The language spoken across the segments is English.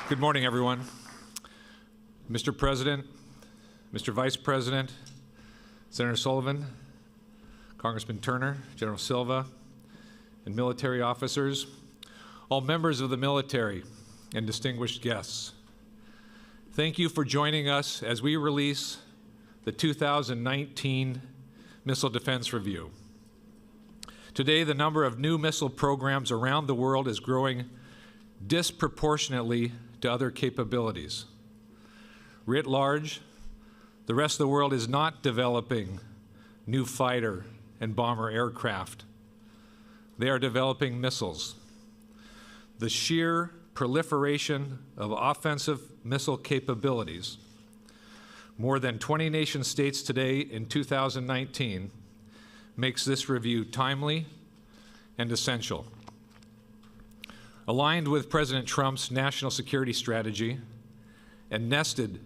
Good morning, everyone. Mr. President, Mr. Vice President, Senator Sullivan, Congressman Turner, General Silva, and military officers, all members of the military, and distinguished guests. Thank you for joining us as we release the 2019 Missile Defense Review. Today, the number of new missile programs around the world is growing disproportionately to other capabilities. Writ large, the rest of the world is not developing new fighter and bomber aircraft. They are developing missiles. The sheer proliferation of offensive missile capabilities, more than 20 nation states today in 2019, makes this review timely and essential. Aligned with President Trump's national security strategy and nested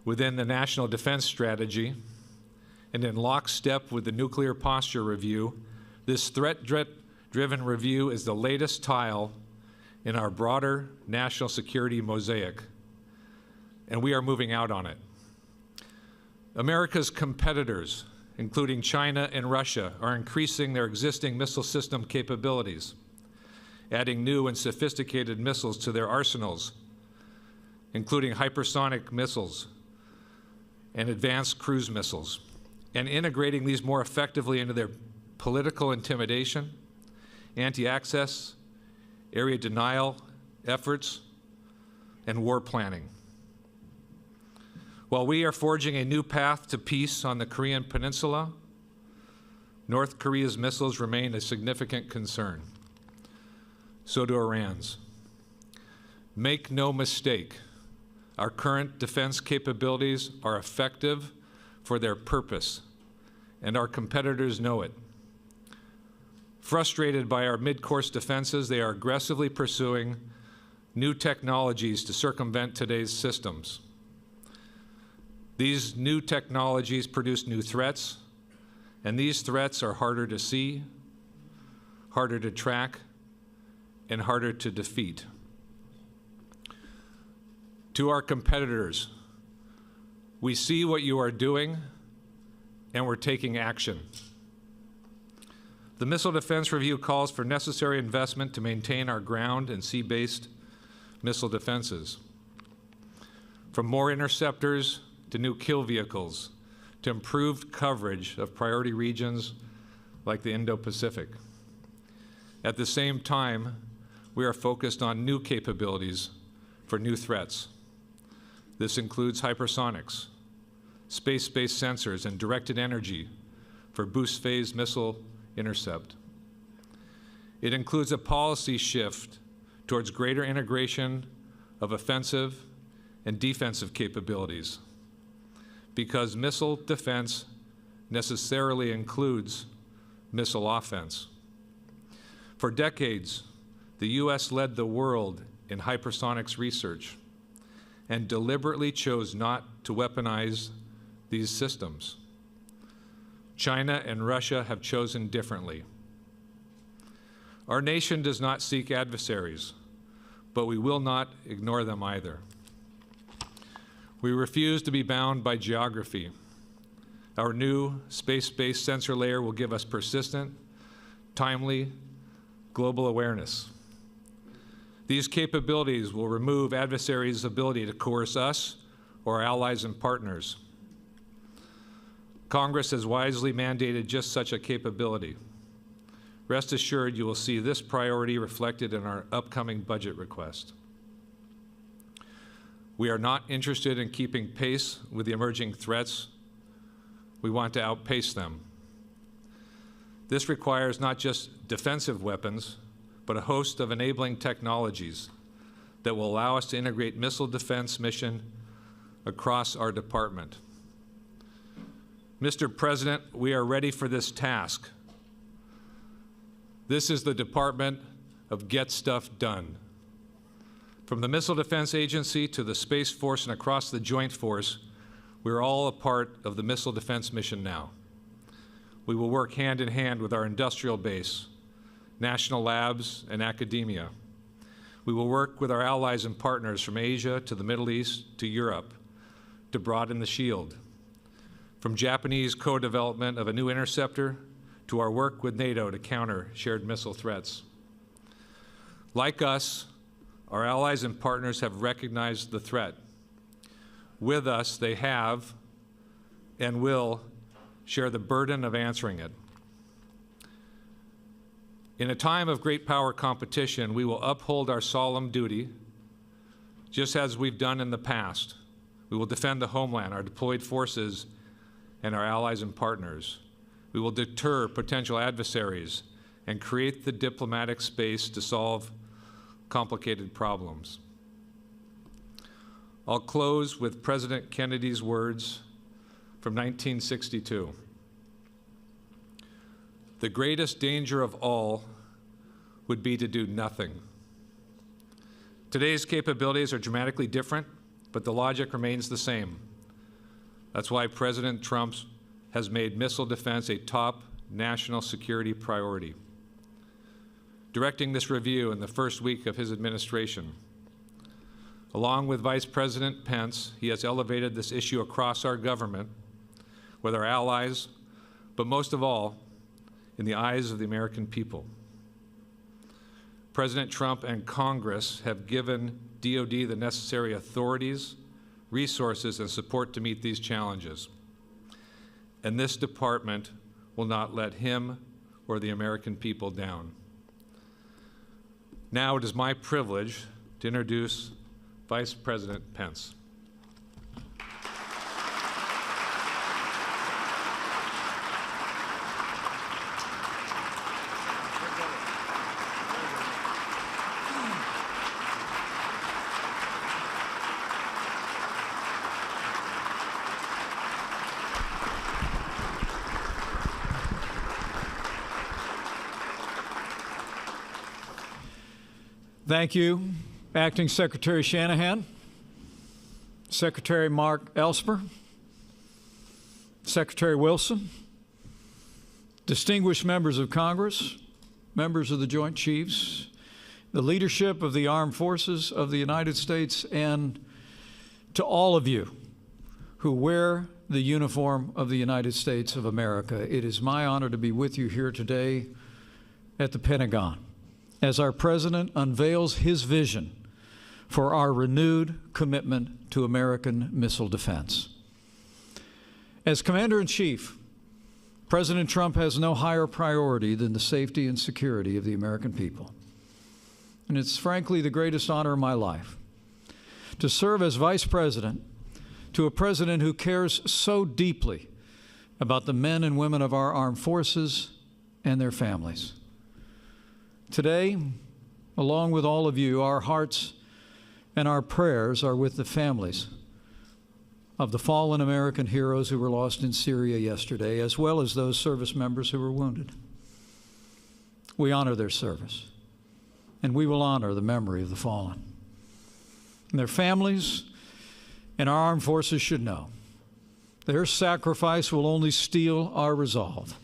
within the National Defense Strategy and in lockstep with the Nuclear Posture Review, this threat-driven review is the latest tile in our broader national security mosaic, and we are moving out on it. America's competitors, including China and Russia, are increasing their existing missile system capabilities, adding new and sophisticated missiles to their arsenals, including hypersonic missiles and advanced cruise missiles, and integrating these more effectively into their political intimidation, anti-access, area denial efforts, and war planning. While we are forging a new path to peace on the Korean Peninsula, North Korea's missiles remain a significant concern. So do Iran's. Make no mistake, our current defense capabilities are effective for their purpose, and our competitors know it. Frustrated by our mid-course defenses, they are aggressively pursuing new technologies to circumvent today's systems. These new technologies produce new threats, and these threats are harder to see, harder to track, and harder to defeat. To our competitors, we see what you are doing, and we're taking action. The Missile Defense Review calls for necessary investment to maintain our ground and sea-based missile defenses. From more interceptors to new kill vehicles, to improved coverage of priority regions like the Indo-Pacific. At the same time, we are focused on new capabilities for new threats. This includes hypersonics, space-based sensors, and directed energy for boost phase missile intercept. It includes a policy shift towards greater integration of offensive and defensive capabilities, because missile defense necessarily includes missile offense. For decades, the U.S. led the world in hypersonics research and deliberately chose not to weaponize these systems. China and Russia have chosen differently. Our nation does not seek adversaries, but we will not ignore them either. We refuse to be bound by geography. Our new space-based sensor layer will give us persistent, timely, global awareness. These capabilities will remove adversaries' ability to coerce us or our allies and partners. Congress has wisely mandated just such a capability. Rest assured you will see this priority reflected in our upcoming budget request. We are not interested in keeping pace with the emerging threats. We want to outpace them. This requires not just defensive weapons, but a host of enabling technologies that will allow us to integrate missile defense mission across our department. Mr. President, we are ready for this task. This is the Department of Get Stuff Done. From the Missile Defense Agency to the Space Force and across the Joint Force, we're all a part of the missile defense mission now. We will work hand in hand with our industrial base, national labs, and academia. We will work with our allies and partners from Asia to the Middle East to Europe to broaden the shield. From Japanese co-development of a new interceptor to our work with NATO to counter shared missile threats. Like us, our allies and partners have recognized the threat. With us, they have and will share the burden of answering it. In a time of great power competition, we will uphold our solemn duty, just as we've done in the past. We will defend the homeland, our deployed forces, and our allies and partners. We will deter potential adversaries and create the diplomatic space to solve complicated problems. I'll close with President Kennedy's words from 1962. The greatest danger of all would be to do nothing. Today's capabilities are dramatically different, but the logic remains the same. That's why President Trump has made missile defense a top national security priority. Directing this review in the first week of his administration, along with Vice President Pence, he has elevated this issue across our government, with our allies, but most of all, in the eyes of the American people. President Trump and Congress have given DoD the necessary authorities, resources, and support to meet these challenges. And this department will not let him or the American people down. Now it is my privilege to introduce Vice President Pence. Thank you, Acting Secretary Shanahan, Secretary Mark Elsper, Secretary Wilson, distinguished members of Congress, members of the Joint Chiefs, the leadership of the Armed Forces of the United States, and to all of you who wear the uniform of the United States of America. It is my honor to be with you here today at the Pentagon as our President unveils his vision for our renewed commitment to American missile defense. As Commander-in-Chief, President Trump has no higher priority than the safety and security of the American people. And it's frankly the greatest honor of my life to serve as Vice President to a President who cares so deeply about the men and women of our armed forces and their families. Today, along with all of you, our hearts and our prayers are with the families of the fallen American heroes who were lost in Syria yesterday, as well as those service members who were wounded. We honor their service, and we will honor the memory of the fallen. And their families and our armed forces should know their sacrifice will only steel our resolve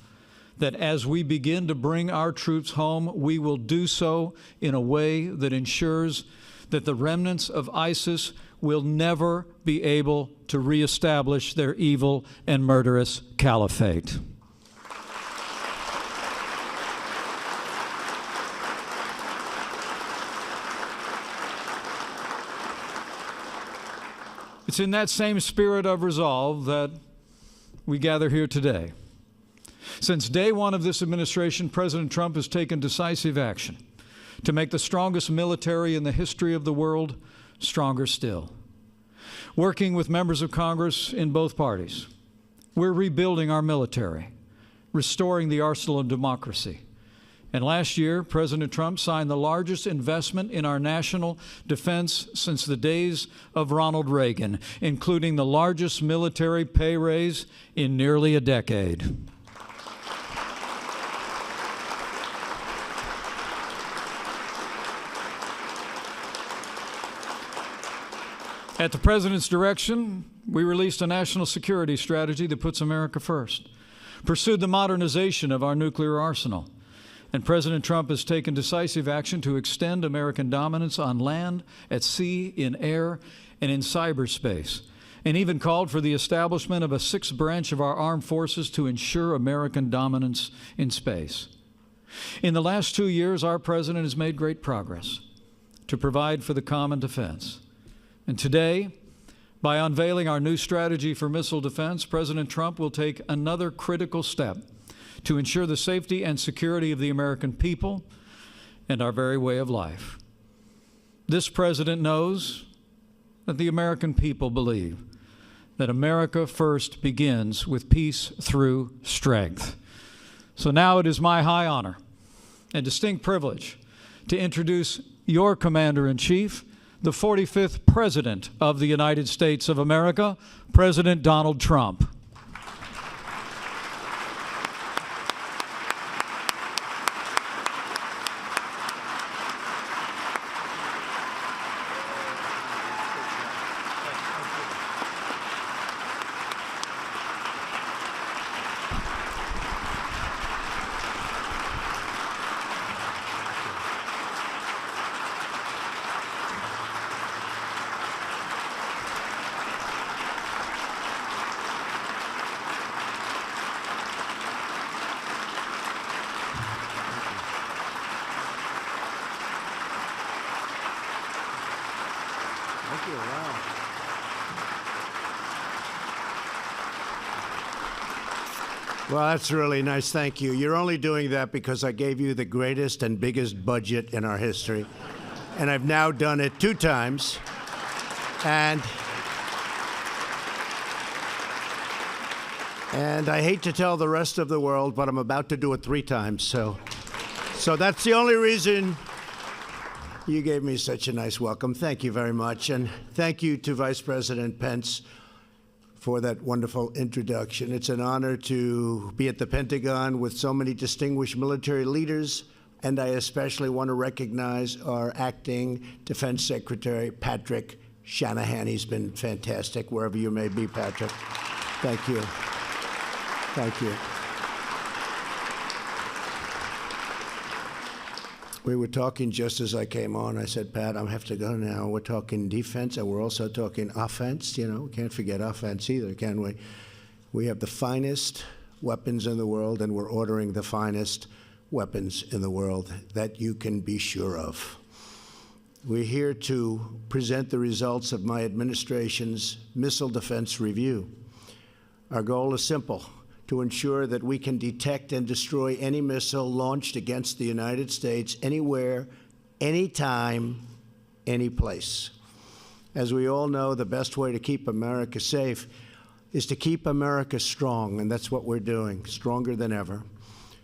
that as we begin to bring our troops home, we will do so in a way that ensures that the remnants of ISIS will never be able to reestablish their evil and murderous caliphate. It's in that same spirit of resolve that we gather here today. Since day one of this administration, President Trump has taken decisive action to make the strongest military in the history of the world stronger still. Working with members of Congress in both parties, we're rebuilding our military, restoring the arsenal of democracy. And last year, President Trump signed the largest investment in our national defense since the days of Ronald Reagan, including the largest military pay raise in nearly a decade. At the President's direction, we released a national security strategy that puts America first, pursued the modernization of our nuclear arsenal, And President Trump has taken decisive action to extend American dominance on land, at sea, in air, and in cyberspace, and even called for the establishment of a sixth branch of our armed forces to ensure American dominance in space. In the last 2 years, our president has made great progress to provide for the common defense. And today, by unveiling our new strategy for missile defense, President Trump will take another critical step to ensure the safety and security of the American people and our very way of life. This president knows that the American people believe that America first begins with peace through strength. So now it is my high honor and distinct privilege to introduce your Commander-in-Chief, the 45th President of the United States of America, President Donald Trump. Well, that's really nice. Thank you. You're only doing that because I gave you the greatest and biggest budget in our history. And I've now done it 2 times. And I hate to tell the rest of the world, but I'm about to do it 3 times. So that's the only reason you gave me such a nice welcome. Thank you very much. And thank you to Vice President Pence for that wonderful introduction. It's an honor to be at the Pentagon with so many distinguished military leaders, and I especially want to recognize our acting Defense Secretary, Patrick Shanahan. He's been fantastic, wherever you may be, Patrick. Thank you. Thank you. We were talking just as I came on. I said, Pat, I have to go now. We're talking defense, and we're also talking offense. You know, we can't forget offense either, can we? We have the finest weapons in the world, and we're ordering the finest weapons in the world that you can be sure of. We're here to present the results of my administration's missile defense review. Our goal is simple: to ensure that we can detect and destroy any missile launched against the United States anywhere, anytime, any place. As we all know, the best way to keep America safe is to keep America strong, and that's what we're doing, stronger than ever.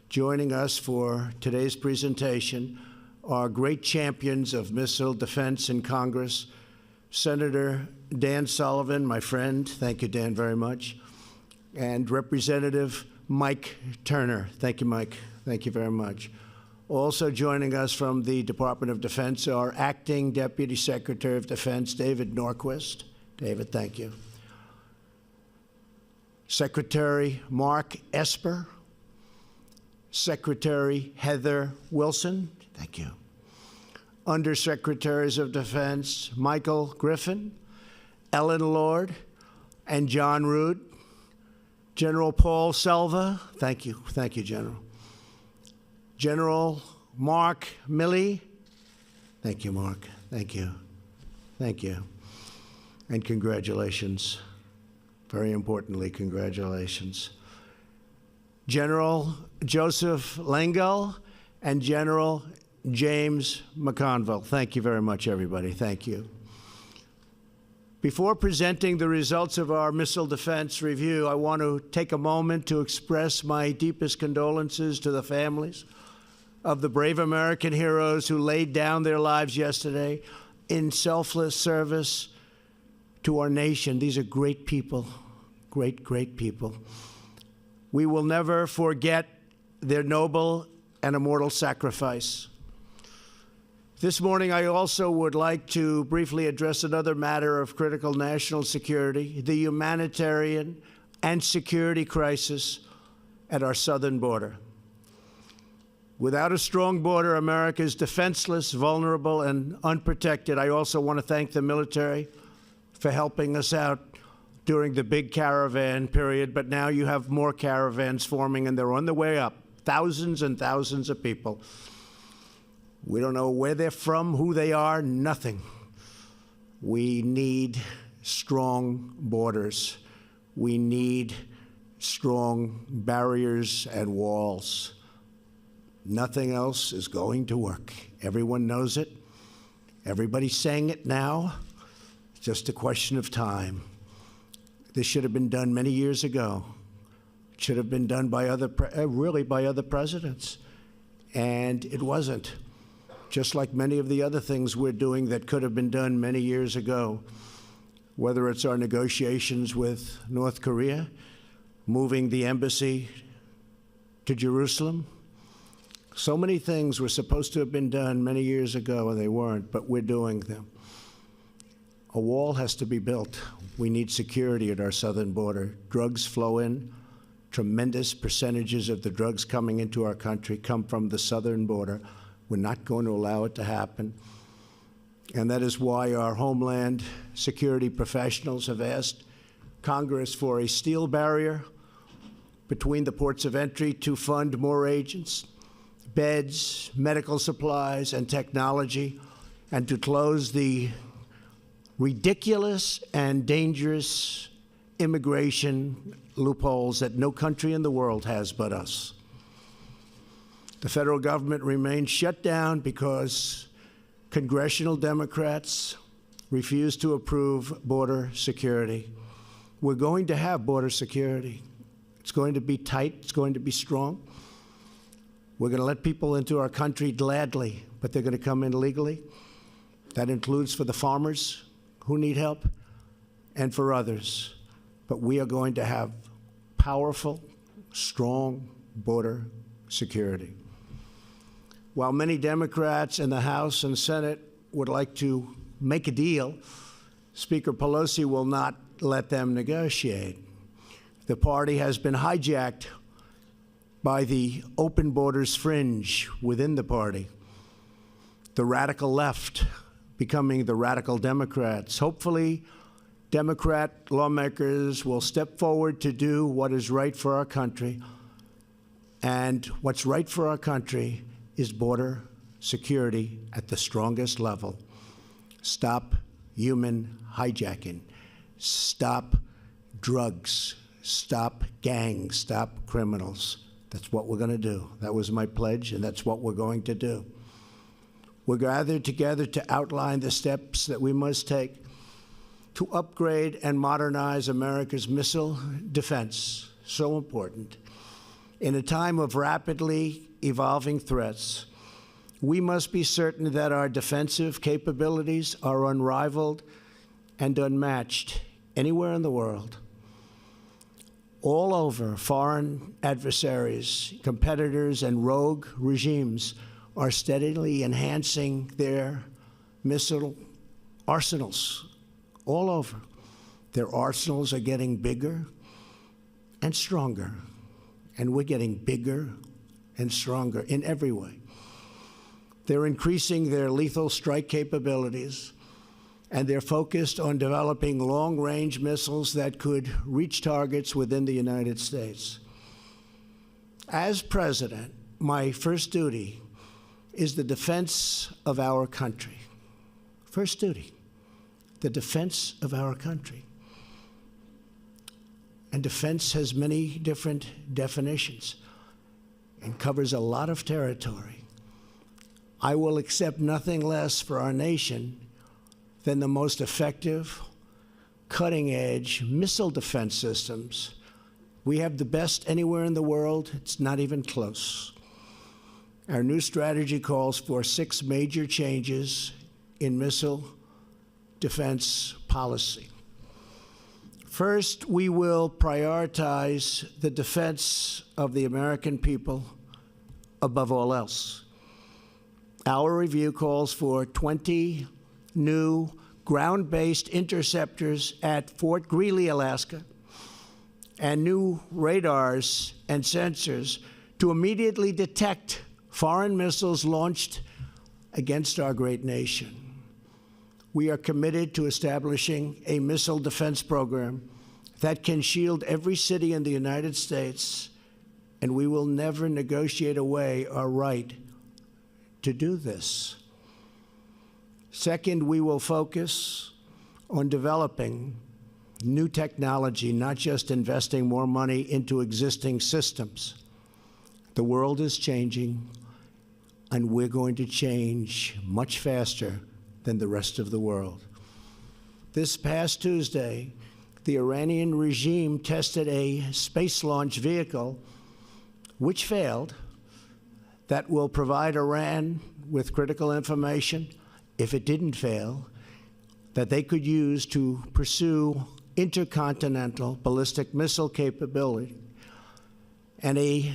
Joining us for today's presentation are great champions of missile defense in Congress, Senator Dan Sullivan, my friend. Thank you, Dan, very much. And Representative Mike Turner. Thank you, Mike. Thank you very much. Also joining us from the Department of Defense, our Acting Deputy Secretary of Defense, David Norquist. David, thank you. Secretary Mark Esper. Secretary Heather Wilson. Thank you. Undersecretaries of Defense Michael Griffin, Ellen Lord, and John Rood. General Paul Selva, thank you. Thank you, General. General Mark Milley, thank you, Mark. Thank you. Thank you. And congratulations. Very importantly, congratulations. General Joseph Lengyel and General James McConville. Thank you very much, everybody. Thank you. Before presenting the results of our missile defense review, I want to take a moment to express my deepest condolences to the families of the brave American heroes who laid down their lives yesterday in selfless service to our nation. These are great people, great, great people. We will never forget their noble and immortal sacrifice. This morning, I also would like to briefly address another matter of critical national security, the humanitarian and security crisis at our southern border. Without a strong border, America is defenseless, vulnerable, and unprotected. I also want to thank the military for helping us out during the big caravan period, but now you have more caravans forming, and they're on the way up. Thousands and thousands of people. We don't know where they're from, who they are, nothing. We need strong borders. We need strong barriers and walls. Nothing else is going to work. Everyone knows it. Everybody's saying it now. It's just a question of time. This should have been done many years ago. It should have been done by really by other presidents. And it wasn't. Just like many of the other things we're doing that could have been done many years ago, whether it's our negotiations with North Korea, moving the embassy to Jerusalem. So many things were supposed to have been done many years ago, and they weren't, but we're doing them. A wall has to be built. We need security at our southern border. Drugs flow in. Tremendous percentages of the drugs coming into our country come from the southern border. We're not going to allow it to happen. And that is why our Homeland Security professionals have asked Congress for a steel barrier between the ports of entry to fund more agents, beds, medical supplies, and technology, and to close the ridiculous and dangerous immigration loopholes that no country in the world has but us. The federal government remains shut down because congressional Democrats refuse to approve border security. We're going to have border security. It's going to be tight. It's going to be strong. We're going to let people into our country gladly, but they're going to come in legally. That includes for the farmers who need help and for others. But we are going to have powerful, strong border security. While many Democrats in the House and Senate would like to make a deal, Speaker Pelosi will not let them negotiate. The party has been hijacked by the open borders fringe within the party, the radical left becoming the radical Democrats. Hopefully, Democrat lawmakers will step forward to do what is right for our country. And what's right for our country is border security at the strongest level. Stop human hijacking. Stop drugs. Stop gangs. Stop criminals. That's what we're going to do. That was my pledge, and that's what we're going to do. We're gathered together to outline the steps that we must take to upgrade and modernize America's missile defense. So important. In a time of rapidly evolving threats, we must be certain that our defensive capabilities are unrivaled and unmatched anywhere in the world. All over, foreign adversaries, competitors, and rogue regimes are steadily enhancing their missile arsenals all over. Their arsenals are getting bigger and stronger, and we're getting bigger and stronger in every way. They're increasing their lethal strike capabilities, and they're focused on developing long-range missiles that could reach targets within the United States. As president, my first duty is the defense of our country. First duty, the defense of our country. And defense has many different definitions and covers a lot of territory. I will accept nothing less for our nation than the most effective, cutting-edge missile defense systems. We have the best anywhere in the world. It's not even close. Our new strategy calls for 6 major changes in missile defense policy. First, we will prioritize the defense of the American people above all else. Our review calls for 20 new ground-based interceptors at Fort Greely, Alaska, and new radars and sensors to immediately detect foreign missiles launched against our great nation. We are committed to establishing a missile defense program that can shield every city in the United States, and we will never negotiate away our right to do this. Second, we will focus on developing new technology, not just investing more money into existing systems. The world is changing, and we're going to change much faster than the rest of the world. This past Tuesday, the Iranian regime tested a space launch vehicle which failed that will provide Iran with critical information, if it didn't fail, that they could use to pursue intercontinental ballistic missile capability, and a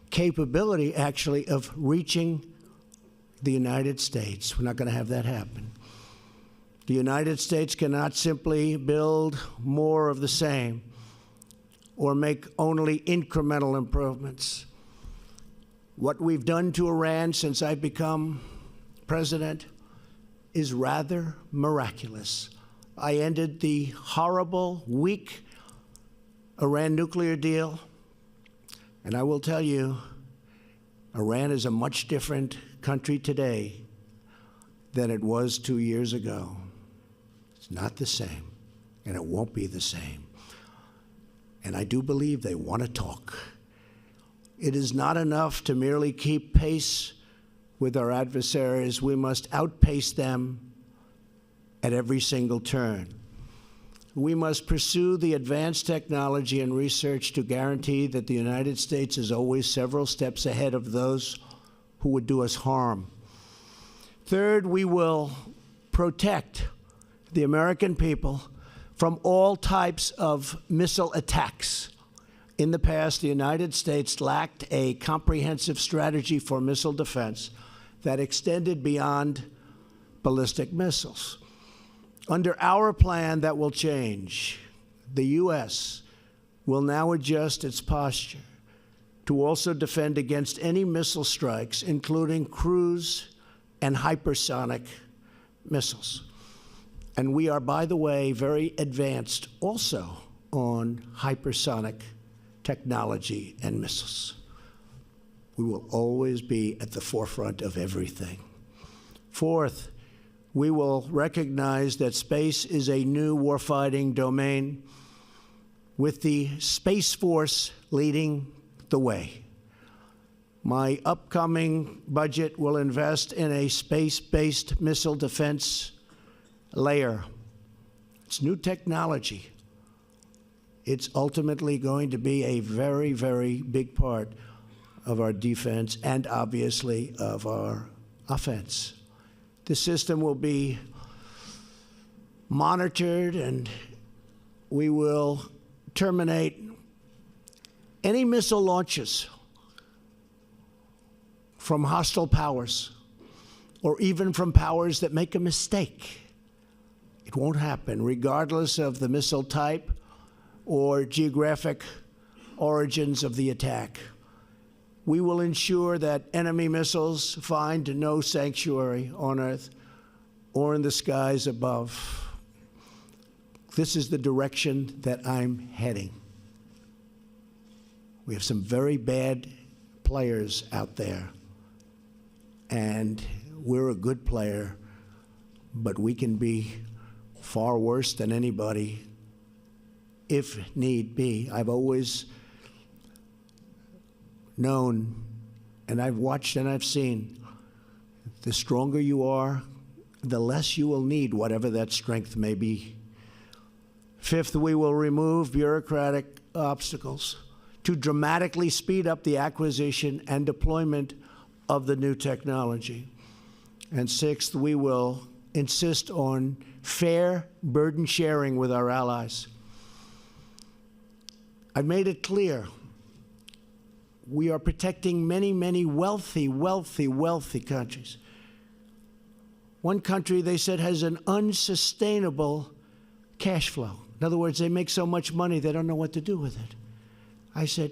capability actually of reaching the United States. We're not going to have that happen. The United States cannot simply build more of the same or make only incremental improvements. What we've done to Iran since I've become president is rather miraculous. I ended the horrible, weak Iran nuclear deal, and I will tell you, Iran is a much different country today than it was 2 years ago. It's not the same, and it won't be the same. And I do believe they want to talk. It is not enough to merely keep pace with our adversaries. We must outpace them at every single turn. We must pursue the advanced technology and research to guarantee that the United States is always several steps ahead of those who would do us harm. Third, we will protect the American people from all types of missile attacks. In the past, the United States lacked a comprehensive strategy for missile defense that extended beyond ballistic missiles. Under our plan, that will change. The U.S. will now adjust its posture to also defend against any missile strikes, including cruise and hypersonic missiles. And we are, by the way, very advanced also on hypersonic technology and missiles. We will always be at the forefront of everything. Fourth, we will recognize that space is a new warfighting domain, with the Space Force leading the way. My upcoming budget will invest in a space-based missile defense layer. It's new technology. It's ultimately going to be a very, very big part of our defense and obviously of our offense. The system will be monitored, and we will terminate any missile launches from hostile powers or even from powers that make a mistake. It won't happen, regardless of the missile type or geographic origins of the attack. We will ensure that enemy missiles find no sanctuary on Earth or in the skies above. This is the direction that I'm heading. We have some very bad players out there, and we're a good player, but we can be far worse than anybody if need be. I've always known, and I've watched and I've seen, the stronger you are, the less you will need whatever that strength may be. Fifth, we will remove bureaucratic obstacles to dramatically speed up the acquisition and deployment of the new technology. And sixth, we will insist on fair burden sharing with our allies. I've made it clear we are protecting many, many wealthy countries. One country, they said, has an unsustainable cash flow. In other words, they make so much money they don't know what to do with it. I said,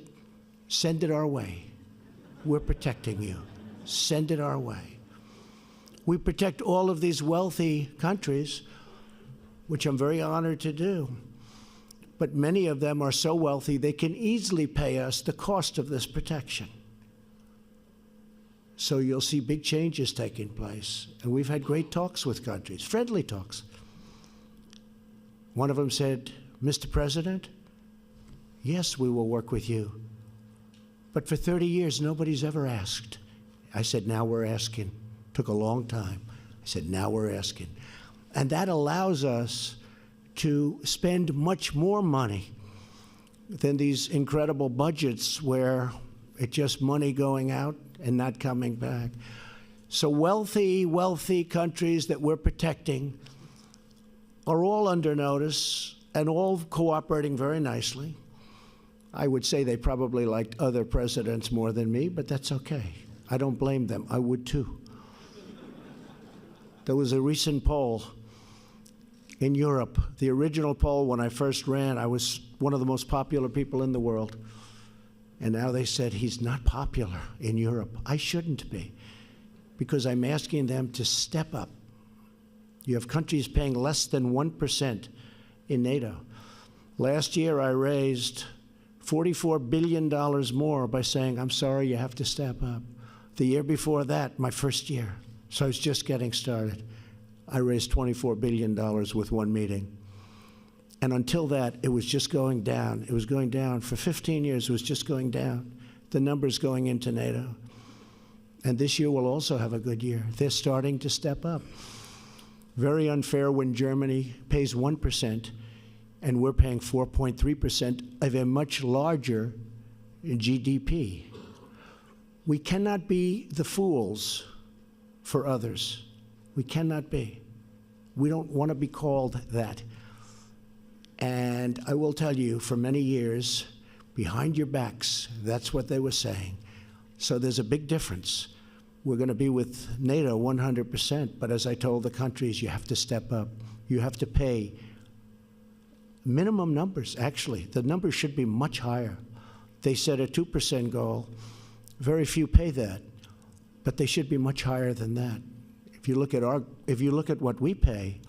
send it our way. we're protecting you. Send it our way. We protect all of these wealthy countries, which I'm very honored to do. But many of them are so wealthy they can easily pay us the cost of this protection. So you'll see big changes taking place. And we've had great talks with countries, friendly talks. One of them said, Mr. President, yes, we will work with you. But for 30 years, nobody's ever asked. I said, now we're asking. Took a long time. I said, now we're asking. And that allows us to spend much more money than these incredible budgets where it's just money going out and not coming back. So wealthy countries that we're protecting are all under notice and all cooperating very nicely. I would say they probably liked other presidents more than me, but that's okay. I don't blame them. I would too. There was a recent poll in Europe. The original poll, when I first ran, I was one of the most popular people in the world. And now they said he's not popular in Europe. I shouldn't be, because I'm asking them to step up. You have countries paying less than 1% in NATO. Last year, I raised $44 billion more by saying, I'm sorry, you have to step up. The year before that, my first year, so I was just getting started, I raised $24 billion with one meeting. And until that, it was just going down. It was going down. For 15 years, it was just going down. The numbers going into NATO. And this year we'll also have a good year. They're starting to step up. Very unfair when Germany pays 1% and we're paying 4.3% of a much larger GDP. We cannot be the fools for others. We cannot be. We don't want to be called that. And I will tell you, for many years, behind your backs, that's what they were saying. So there's a big difference. We're going to be with NATO 100%, but as I told the countries, you have to step up. You have to pay minimum numbers, actually. The numbers should be much higher. They set a 2% goal. Very few pay that, but they should be much higher than that. If you look at what we pay,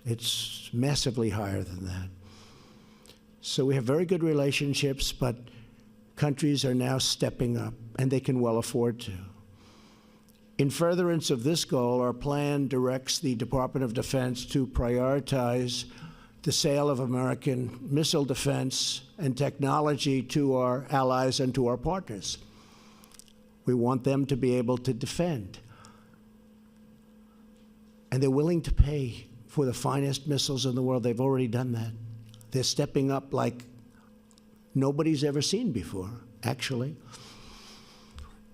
it's massively higher than that. So we have very good relationships, but countries are now stepping up, and they can well afford to. In furtherance of this goal, our plan directs the Department of Defense to prioritize the sale of American missile defense and technology to our allies and to our partners. We want them to be able to defend. And they're willing to pay for the finest missiles in the world. They've already done that. They're stepping up like nobody's ever seen before, actually.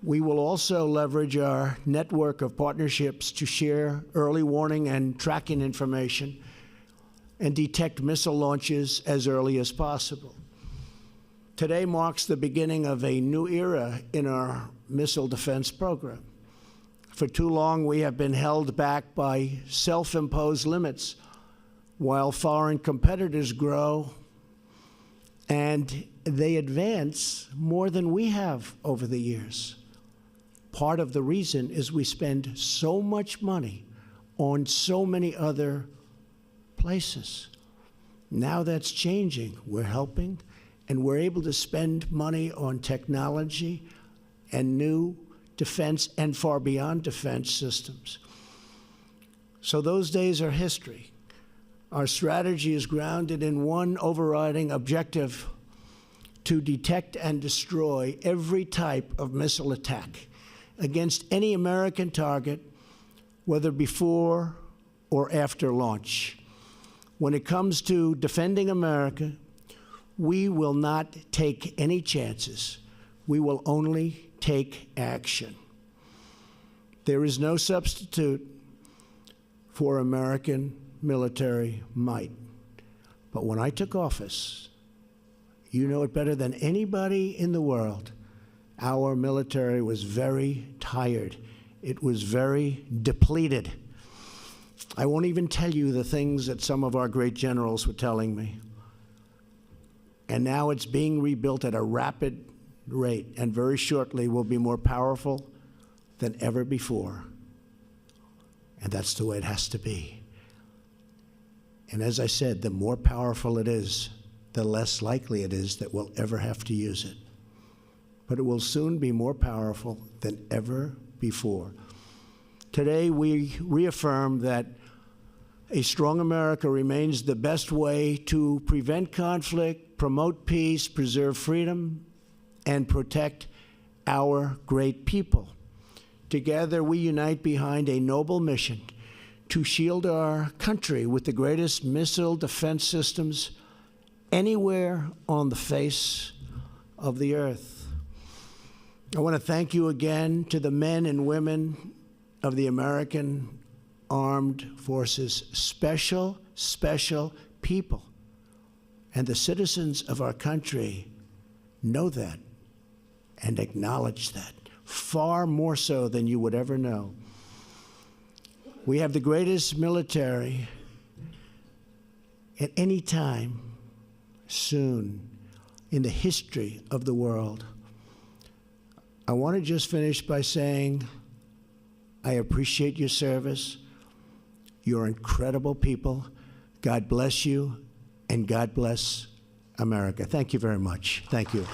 We will also leverage our network of partnerships to share early warning and tracking information and detect missile launches as early as possible. Today marks the beginning of a new era in our missile defense program. For too long, we have been held back by self-imposed limits while foreign competitors grow and they advance more than we have over the years. Part of the reason is we spend so much money on so many other places. Now that's changing. We're helping, and we're able to spend money on technology and new defense and far beyond defense systems. So those days are history. Our strategy is grounded in one overriding objective: to detect and destroy every type of missile attack against any American target, whether before or after launch. When it comes to defending America, we will not take any chances. We will only take action. There is no substitute for American military might. But when I took office, you know it better than anybody in the world, our military was very tired. It was very depleted. I won't even tell you the things that some of our great generals were telling me. And now it's being rebuilt at a rapid rate, and very shortly will be more powerful than ever before. And that's the way it has to be. And as I said, the more powerful it is, the less likely it is that we'll ever have to use it. But it will soon be more powerful than ever before. Today, we reaffirm that a strong America remains the best way to prevent conflict, promote peace, preserve freedom, and protect our great people. Together, we unite behind a noble mission to shield our country with the greatest missile defense systems anywhere on the face of the earth. I want to thank you again to the men and women of the American Armed Forces, special people. And the citizens of our country know that and acknowledge that, far more so than you would ever know. We have the greatest military at any time soon in the history of the world. I want to just finish by saying I appreciate your service. You're incredible people. God bless you, and God bless America. Thank you very much. Thank you.